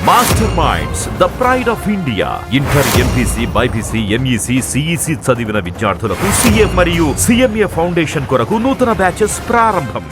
Master minds the pride of India. Inter, MPC, BiPC, MEC, CEC చదివిన విద్యార్థులకు CA మరియు CMA foundation కొరకు నూతన బ్యాచెస్ ప్రారంభం.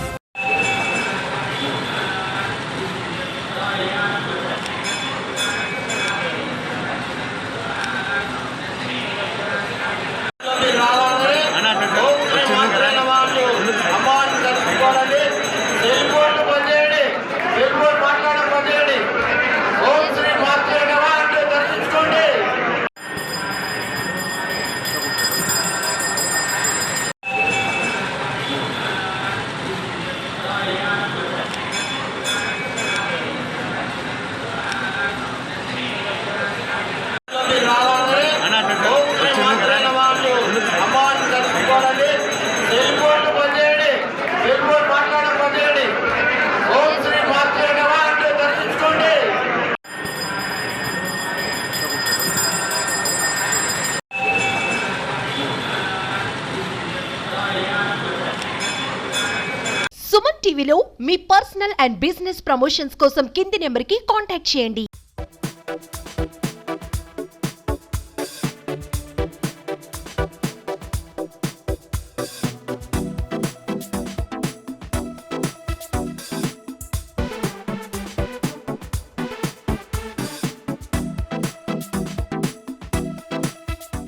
సుమన్ టీవీలో మీ పర్సనల్ అండ్ బిజినెస్ ప్రమోషన్స్ కోసం కింది నెంబర్కి కాంటాక్ట్ చేయండి.